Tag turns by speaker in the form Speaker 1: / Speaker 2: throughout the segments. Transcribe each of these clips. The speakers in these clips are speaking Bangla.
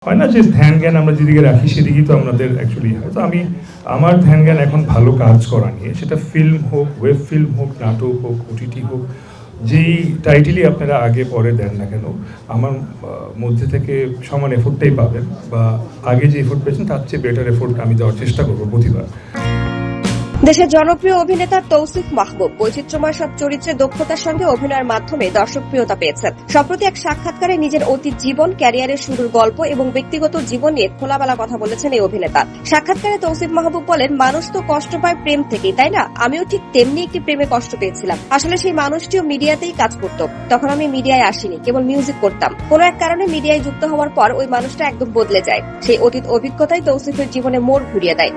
Speaker 1: হয় না যে ধ্যান জ্ঞান আমরা যেদিকে রাখি সেদিকেই তো আমাদের অ্যাকচুয়ালি হয়। তো আমি আমার ধ্যান জ্ঞান এখন ভালো কাজ করা নিয়ে, সেটা ফিল্ম হোক, ওয়েব ফিল্ম হোক, নাটক হোক, ওটিটি হোক, যেই টাইটেলই আপনারা আগে পরে দেন না কেন, আমার মধ্যে থেকে সমান এফোর্টটাই পাবেন, বা আগে যে এফোর্ট পেয়েছেন তার চেয়ে বেটার এফোর্ট আমি দেওয়ার চেষ্টা করবো প্রতিবার।
Speaker 2: দেশের জনপ্রিয় অভিনেতা তৌসিফ মাহবুব বৈচিত্র্যময় সব চরিত্রে দক্ষতার সঙ্গে অভিনয়ের মাধ্যমে দর্শকপ্রিয়তা পেয়েছেন। সম্প্রতি এক সাক্ষাৎকারে নিজের অতীত জীবন, ক্যারিয়ারের শুরুর গল্প এবং ব্যক্তিগত জীবন নিয়ে খোলামেলা কথা বলেছেন এই অভিনেতা। সাক্ষাৎকারে তৌসিফ মাহবুব বলেন, মানুষ তো কষ্ট পায় প্রেম থেকেই, তাই না? আমিও ঠিক তেমনি একটি প্রেমে কষ্ট পেয়েছিলাম। আসলে সেই মানুষটিও মিডিয়াতেই কাজ করত। তখন আমি মিডিয়ায় আসিনি, কেবল মিউজিক করতাম। কোনো এক কারণে মিডিয়ায় যুক্ত হওয়ার পর ওই মানুষটা একদম বদলে যায়। সেই অতীত অভিজ্ঞতাই তৌসিফের জীবনে মোড় ঘুরিয়ে দেয়।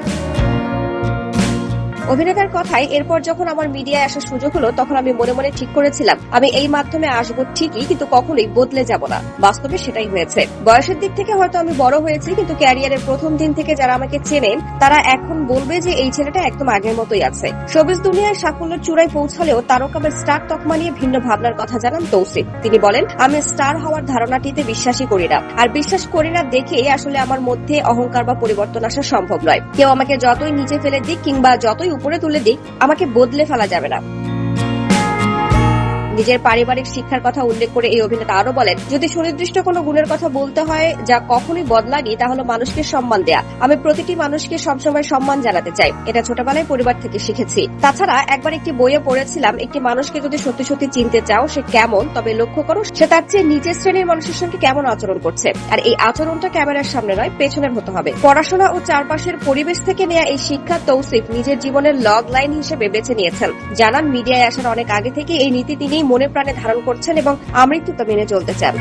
Speaker 2: অভিনেতার কথায়, এরপর যখন আমার মিডিয়ায় আসার সুযোগ হলো তখন আমি মনে মনে ঠিক করেছিলাম আমি এই মাধ্যমে আসবো ঠিকই, কিন্তু কখনোই বদলে যাব না। বাস্তবে সেটাই হয়েছে। বয়সের দিক থেকে হয়তো আমি বড় হয়েছি, কিন্তু ক্যারিয়ারের প্রথম দিন থেকে যারা আমাকে চেনেন তারা এখন বলবে যে এই ছেলেটা একদম আগের মতোই আছে। শোবিজ দুনিয়ায় সাফল্যের চূড়ায় পৌঁছালেও তারকা বা স্টার তকমা নিয়ে ভিন্ন ভাবনার কথা জানান তৌসিফ। তিনি বলেন, আমি স্টার হওয়ার ধারণাটিতে বিশ্বাসই করি না, আর বিশ্বাস করি না দেখেই আসলে আমার মধ্যে অহংকার বা পরিবর্তন আসা সম্ভব নয়। কেউ আমাকে যতই নিচে ফেলে দিক কিংবা যতই উপরে তুলে দিক, আমাকে বদলে ফেলা যাবে না। নিজের পারিবারিক শিক্ষার কথা উল্লেখ করে এই অভিনেতা আরো বলেন, যদি সুনির্দিষ্ট কোনো গুণের কথা বলতে হয় যা কখনোই বদলানি, তাহলে মানুষকে সম্মান দেয়া। আমি প্রতিটি মানুষকে সবসময় সম্মান জানাতে চাই, এটা ছোটবেলায় পরিবার থেকে শিখেছি। তাছাড়া একবার একটি বইয়ে পড়েছিলাম, একটি মানুষকে যদি সত্যি সত্যি চিনতে চাও সে কেমন, তবে লক্ষ্য করো সে তার চেয়ে নিচের শ্রেণীর মানুষের সঙ্গে কেমন আচরণ করছে। আর এই আচরণটা ক্যামেরার সামনে নয়, পেছনের হতে হবে। পড়াশোনা ও চারপাশের পরিবেশ থেকে নেয়া এই শিক্ষা তৌসিফ নিজের জীবনের লগ লাইন হিসেবে বেছে নিয়েছেন। জানান, মিডিয়ায় আসার অনেক আগে থেকে এই নীতি তিনি মনে প্রাণে ধারণ করছেন এবং আমৃত্যু তা মেনে চলতে চান।